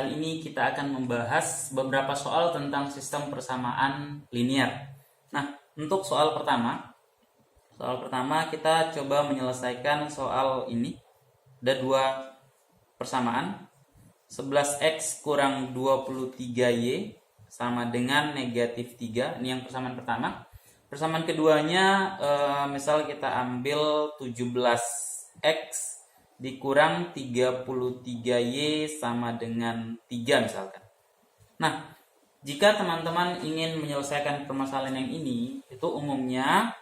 kali ini kita akan membahas beberapa soal tentang sistem persamaan linear. Nah, untuk soal pertama kita coba menyelesaikan soal ini. Ada dua persamaan. 11x kurang 23y sama dengan negatif 3. Ini yang persamaan pertama. Persamaan keduanya, misal kita ambil 17x dikurang 33y sama dengan 3 misalkan. Nah, jika teman-teman ingin menyelesaikan permasalahan yang ini, itu umumnya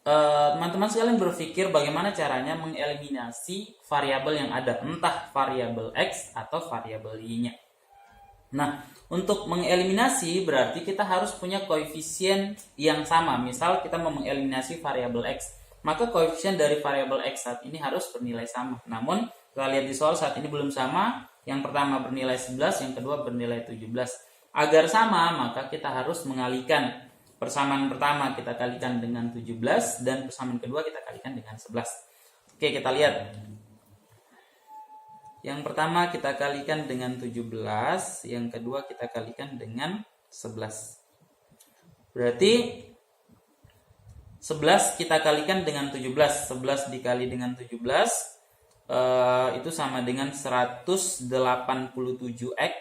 teman-teman sekalian berpikir bagaimana caranya mengeliminasi variabel yang ada, entah variabel x atau variabel y-nya. Nah, untuk mengeliminasi berarti kita harus punya koefisien yang sama. Misal kita mau mengeliminasi variabel x, maka koefisien dari variabel x saat ini harus bernilai sama. Namun, kita lihat di soal saat ini belum sama. Yang pertama bernilai 11, yang kedua bernilai 17. Agar sama, maka kita harus mengalihkan. Persamaan pertama kita kalikan dengan 17 dan persamaan kedua kita kalikan dengan 11. Oke, kita lihat. Yang pertama kita kalikan dengan 17, yang kedua kita kalikan dengan 11. Berarti 11 kita kalikan dengan 17. 11 dikali dengan 17 itu sama dengan 187x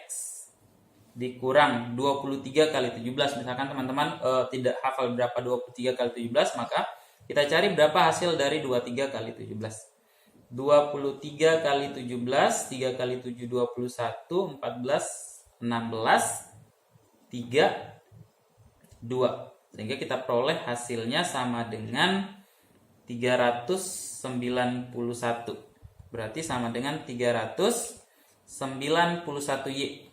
dikurang 23 kali 17. Misalkan teman-teman tidak hafal berapa 23 kali 17, maka kita cari berapa hasil dari 23 kali 17. 23 kali 17, 3 kali 7 21, 14, 16, 3, 2. Sehingga kita peroleh hasilnya sama dengan 391. Berarti sama dengan 391y.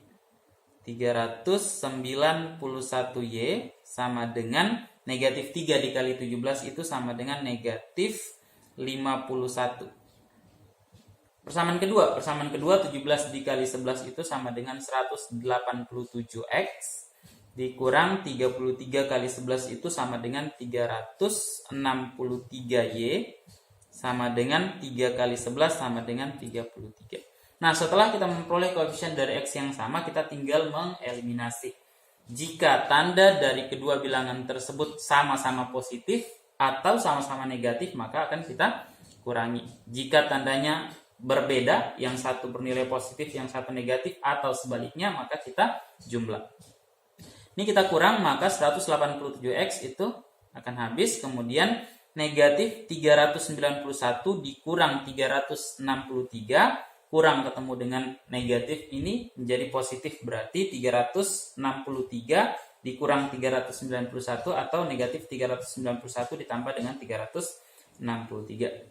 391y sama dengan negatif 3 dikali 17 itu sama dengan negatif 51. Persamaan kedua 17 dikali 11 itu sama dengan 187x dikurang 33 kali 11 itu sama dengan 363y sama dengan 3 kali 11 sama dengan 33. Nah, setelah kita memperoleh koefisien dari x yang sama, kita tinggal mengeliminasi. Jika tanda dari kedua bilangan tersebut sama-sama positif atau sama-sama negatif, maka akan kita kurangi. Jika tandanya berbeda, yang satu bernilai positif, yang satu negatif, atau sebaliknya, maka kita jumlah. Ini kita kurang, maka 187x itu akan habis. Kemudian negatif 391 dikurang 363, kurang ketemu dengan negatif ini menjadi positif. Berarti 363 dikurang 391 atau negatif 391 ditambah dengan 363.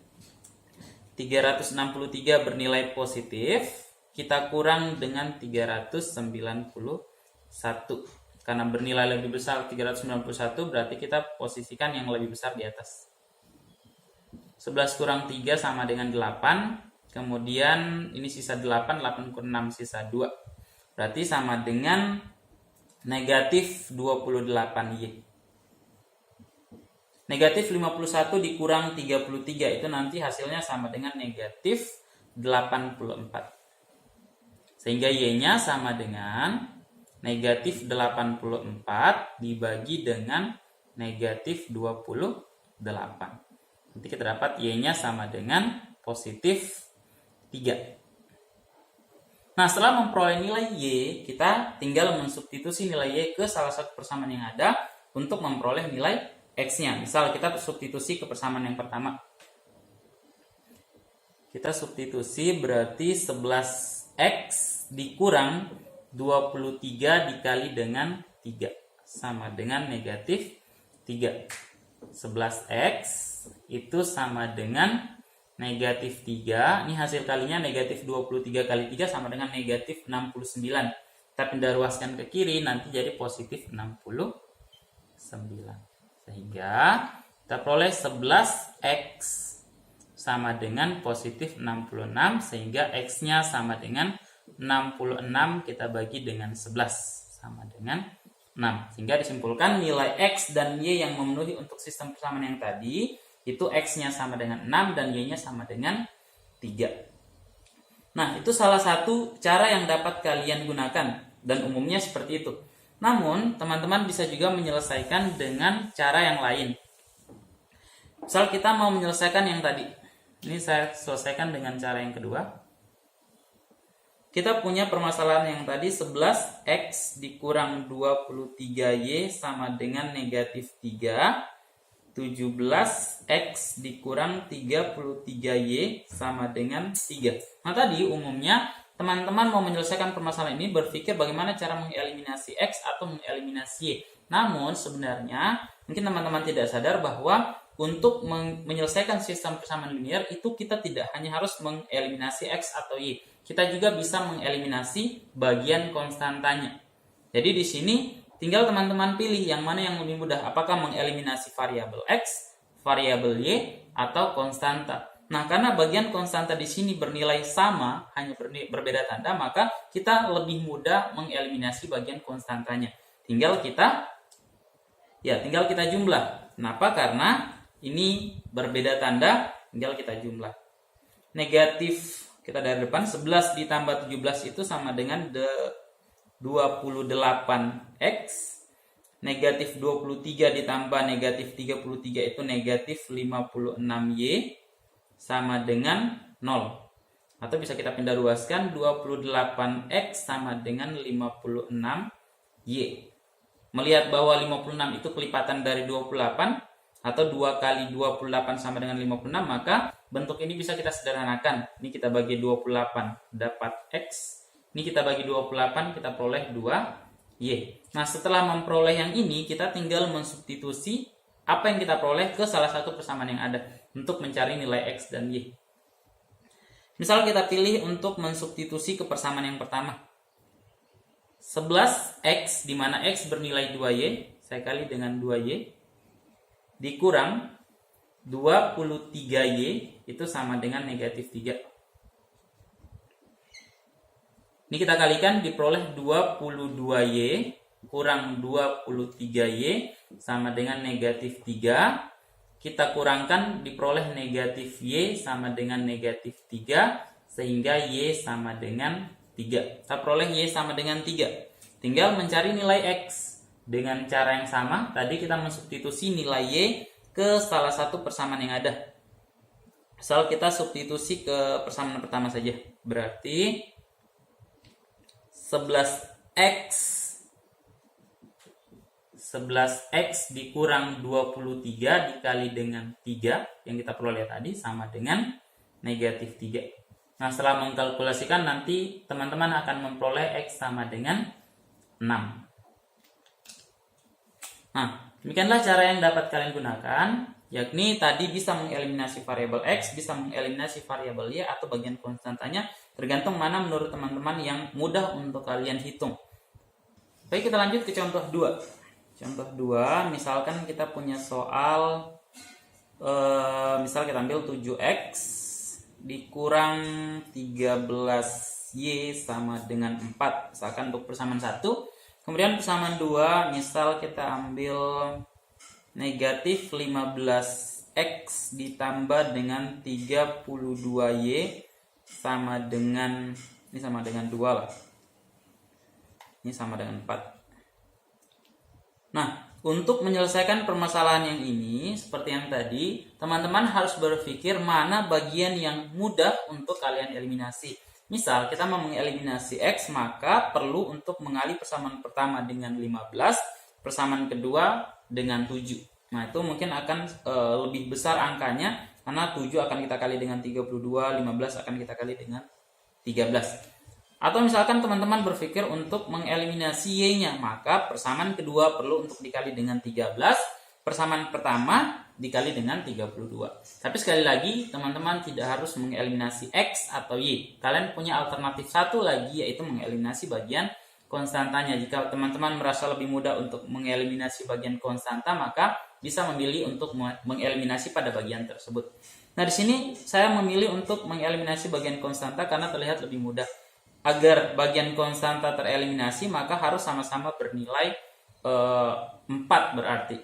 363 bernilai positif, kita kurang dengan 391. Karena bernilai lebih besar 391, berarti kita posisikan yang lebih besar di atas. 11 kurang 3 sama dengan 8. Kemudian ini sisa 8, 8 kurang 6 sisa 2. Berarti sama dengan negatif 28y. Negatif 51 dikurang 33 itu nanti hasilnya sama dengan negatif 84. Sehingga y-nya sama dengan negatif 84 dibagi dengan negatif 28. Nanti kita dapat y-nya sama dengan positif 3. Nah, setelah memperoleh nilai y, kita tinggal mensubstitusi nilai y ke salah satu persamaan yang ada untuk memperoleh nilai x-nya. Misal kita substitusi ke persamaan yang pertama. Kita substitusi berarti 11x dikurang 23 dikali dengan 3 sama dengan negatif 3. 11x itu sama dengan negatif 3. Ini hasil kalinya negatif 23 kali 3 sama dengan negatif 69. Kita pindah ruaskan ke kiri, nanti jadi positif 69. Sehingga kita peroleh 11x sama dengan positif 66. Sehingga x-nya sama dengan 66 kita bagi dengan 11 sama dengan 6. Sehingga disimpulkan nilai x dan y yang memenuhi untuk sistem persamaan yang tadi itu x-nya sama dengan 6 dan y-nya sama dengan 3. Nah, itu salah satu cara yang dapat kalian gunakan dan umumnya seperti itu. Namun, teman-teman bisa juga menyelesaikan dengan cara yang lain. Misal kita mau menyelesaikan yang tadi. Ini saya selesaikan dengan cara yang kedua. Kita punya permasalahan yang tadi 11x dikurang 23y sama dengan negatif 3. 17x dikurang 33y sama dengan 3. Nah tadi umumnya teman-teman mau menyelesaikan permasalahan ini berpikir bagaimana cara mengeliminasi x atau mengeliminasi y. Namun sebenarnya mungkin teman-teman tidak sadar bahwa untuk menyelesaikan sistem persamaan linear itu kita tidak hanya harus mengeliminasi x atau y. Kita juga bisa mengeliminasi bagian konstantanya. Jadi di sini tinggal teman-teman pilih yang mana yang lebih mudah. Apakah mengeliminasi variabel x, variabel y, atau konstanta. Nah, karena bagian konstanta di sini bernilai sama, hanya berbeda tanda, maka kita lebih mudah mengeliminasi bagian konstantanya. Tinggal kita jumlah. Kenapa? Karena ini berbeda tanda, tinggal kita jumlah. Negatif, kita dari depan, 11 ditambah 17 itu sama dengan 28x. Negatif 23 ditambah negatif 33 itu negatif 56y sama dengan 0. Atau bisa kita pindah ruaskan, 28x sama dengan 56y. Melihat bahwa 56 itu kelipatan dari 28 atau 2 kali 28 sama dengan 56, maka bentuk ini bisa kita sederhanakan. Ini kita bagi 28 dapat x. Ini kita bagi 28 kita peroleh 2y. Nah setelah memperoleh yang ini kita tinggal mensubstitusi apa yang kita peroleh ke salah satu persamaan yang ada untuk mencari nilai x dan y. Misal kita pilih untuk mensubstitusi ke persamaan yang pertama. 11x di mana x bernilai 2y, saya kali dengan 2y, dikurang 23y itu sama dengan negatif 3. Ini kita kalikan diperoleh 22y kurang 23y sama dengan negatif 3. Kita kurangkan diperoleh negatif y sama dengan negatif 3 sehingga y sama dengan 3. Kita peroleh y sama dengan 3. Tinggal mencari nilai x. Dengan cara yang sama, tadi kita mensubstitusi nilai y ke salah satu persamaan yang ada. Misal kita substitusi ke persamaan pertama saja. Berarti 11x dikurang 23 dikali dengan 3 yang kita peroleh tadi sama dengan negatif 3. Nah setelah mengkalkulasikan nanti teman-teman akan memperoleh x sama dengan 6. Nah demikianlah cara yang dapat kalian gunakan, yakni tadi bisa mengeliminasi variabel x, bisa mengeliminasi variabel y atau bagian konstantanya, tergantung mana menurut teman-teman yang mudah untuk kalian hitung. Baik, kita lanjut ke contoh 2. Contoh 2, misalkan kita punya soal, misal kita ambil 7x dikurang 13y sama dengan 4, misalkan untuk persamaan 1. Kemudian persamaan 2, misal kita ambil negatif 15x ditambah dengan 32y sama dengan, ini sama dengan 2 lah. Ini sama dengan 4. Nah, untuk menyelesaikan permasalahan yang ini, seperti yang tadi, teman-teman harus berpikir mana bagian yang mudah untuk kalian eliminasi. Misal, kita mau mengeliminasi x, maka perlu untuk mengali persamaan pertama dengan 15, persamaan kedua dengan 7. Nah, itu mungkin akan lebih besar angkanya, karena 7 akan kita kali dengan 32, 15 akan kita kali dengan 13. Atau misalkan teman-teman berpikir untuk mengeliminasi y-nya, maka persamaan kedua perlu untuk dikali dengan 13, persamaan pertama dikali dengan 32. Tapi sekali lagi, teman-teman tidak harus mengeliminasi x atau y. Kalian punya alternatif satu lagi, yaitu mengeliminasi bagian konstantanya. Jika teman-teman merasa lebih mudah untuk mengeliminasi bagian konstanta, maka bisa memilih untuk mengeliminasi pada bagian tersebut. Nah, di sini saya memilih untuk mengeliminasi bagian konstanta karena terlihat lebih mudah. Agar bagian konstanta tereliminasi, maka harus sama-sama bernilai 4 berarti.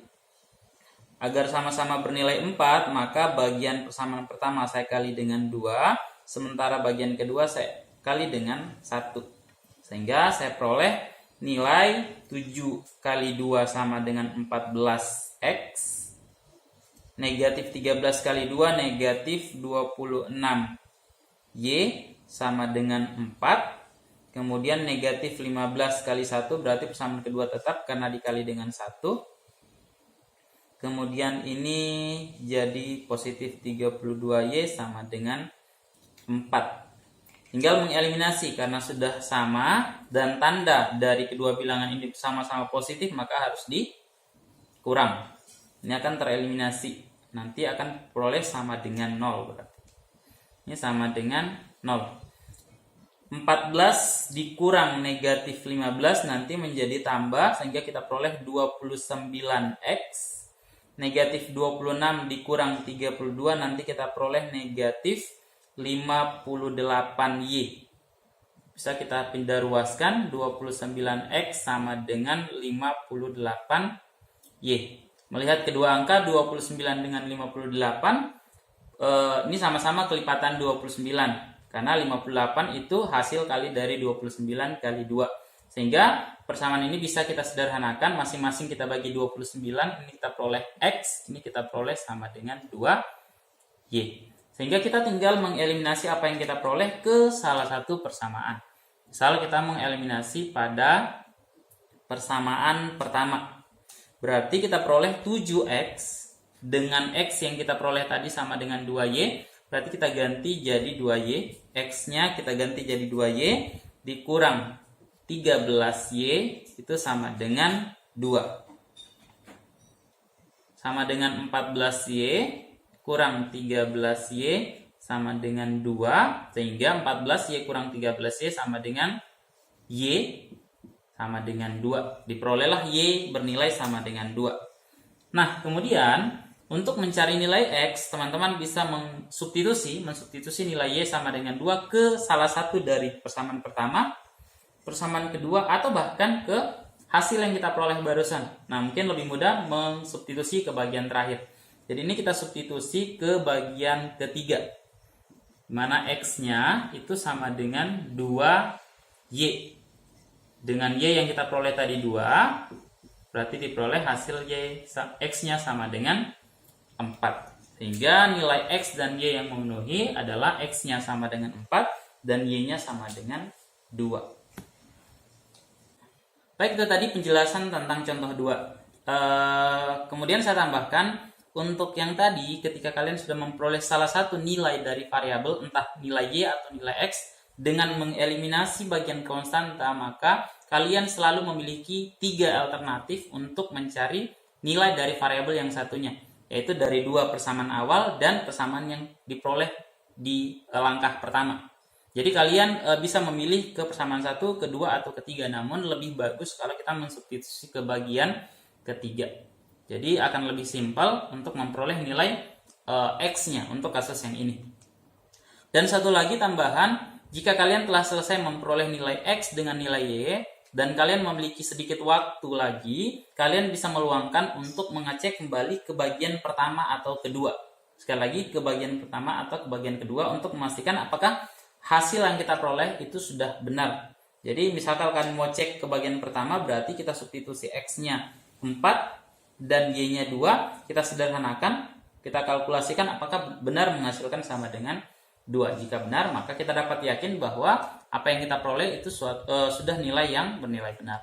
Agar sama-sama bernilai 4, maka bagian persamaan pertama saya kali dengan 2, sementara bagian kedua saya kali dengan 1. Sehingga saya peroleh nilai 7 kali 2 sama dengan 14x, negatif 13 kali 2 negatif 26y sama dengan 4, kemudian negatif 15 kali 1 berarti persamaan kedua tetap karena dikali dengan 1, kemudian ini jadi positif 32y sama dengan 4. Tinggal mengeliminasi karena sudah sama dan tanda dari kedua bilangan ini sama-sama positif, maka harus dikurang. Ini akan tereliminasi. Nanti akan peroleh sama dengan 0 berarti. Ini sama dengan 0. 14 dikurang negatif 15 nanti menjadi tambah sehingga kita peroleh 29x. Negatif 26 dikurang 32 nanti kita peroleh negatif 58y. Bisa kita pindah ruaskan, 29x sama dengan 58y. Melihat kedua angka 29 dengan 58, ini sama-sama kelipatan 29 karena 58 itu hasil kali dari 29 kali 2. Sehingga persamaan ini bisa kita sederhanakan, masing-masing kita bagi 29, ini kita peroleh x, ini kita peroleh sama dengan 2y. Sehingga kita tinggal mengeliminasi apa yang kita peroleh ke salah satu persamaan. Misal kita mengeliminasi pada persamaan pertama. Berarti kita peroleh 7x dengan x yang kita peroleh tadi sama dengan 2y. Berarti kita ganti jadi 2y. X-nya kita ganti jadi 2y. Dikurang 13y itu sama dengan 2. Sama dengan 14y. Kurang 13y sama dengan 2, sehingga 14y kurang 13y sama dengan y sama dengan 2. Diperolehlah y bernilai sama dengan 2. Nah, kemudian untuk mencari nilai x, teman-teman bisa mensubstitusi nilai y sama dengan 2 ke salah satu dari persamaan pertama, persamaan kedua, atau bahkan ke hasil yang kita peroleh barusan. Nah, mungkin lebih mudah mensubstitusi ke bagian terakhir. Jadi ini kita substitusi ke bagian ketiga, mana x-nya itu sama dengan 2y. Dengan y yang kita peroleh tadi 2, berarti diperoleh hasil y x-nya sama dengan 4. Sehingga nilai x dan y yang memenuhi adalah x-nya sama dengan 4 dan y-nya sama dengan 2. Baik, itu tadi penjelasan tentang contoh 2. Kemudian saya tambahkan, untuk yang tadi, ketika kalian sudah memperoleh salah satu nilai dari variabel, entah nilai y atau nilai x, dengan mengeliminasi bagian konstanta, maka kalian selalu memiliki 3 alternatif untuk mencari nilai dari variabel yang satunya, yaitu dari 2 persamaan awal dan persamaan yang diperoleh di langkah pertama. Jadi kalian bisa memilih ke persamaan 1, kedua, atau ketiga, namun lebih bagus kalau kita mensubstitusi ke bagian ketiga. Jadi akan lebih simpel untuk memperoleh nilai x-nya untuk kasus yang ini. Dan satu lagi tambahan, jika kalian telah selesai memperoleh nilai x dengan nilai y, dan kalian memiliki sedikit waktu lagi, kalian bisa meluangkan untuk mengecek kembali ke bagian pertama atau kedua. Sekali lagi, ke bagian pertama atau ke bagian kedua untuk memastikan apakah hasil yang kita peroleh itu sudah benar. Jadi misalkan kalian mau cek ke bagian pertama, berarti kita substitusi x-nya 4 dan y-nya 2, kita sederhanakan, kita kalkulasikan apakah benar menghasilkan sama dengan 2. Jika benar, maka kita dapat yakin bahwa apa yang kita peroleh itu sudah nilai yang bernilai benar.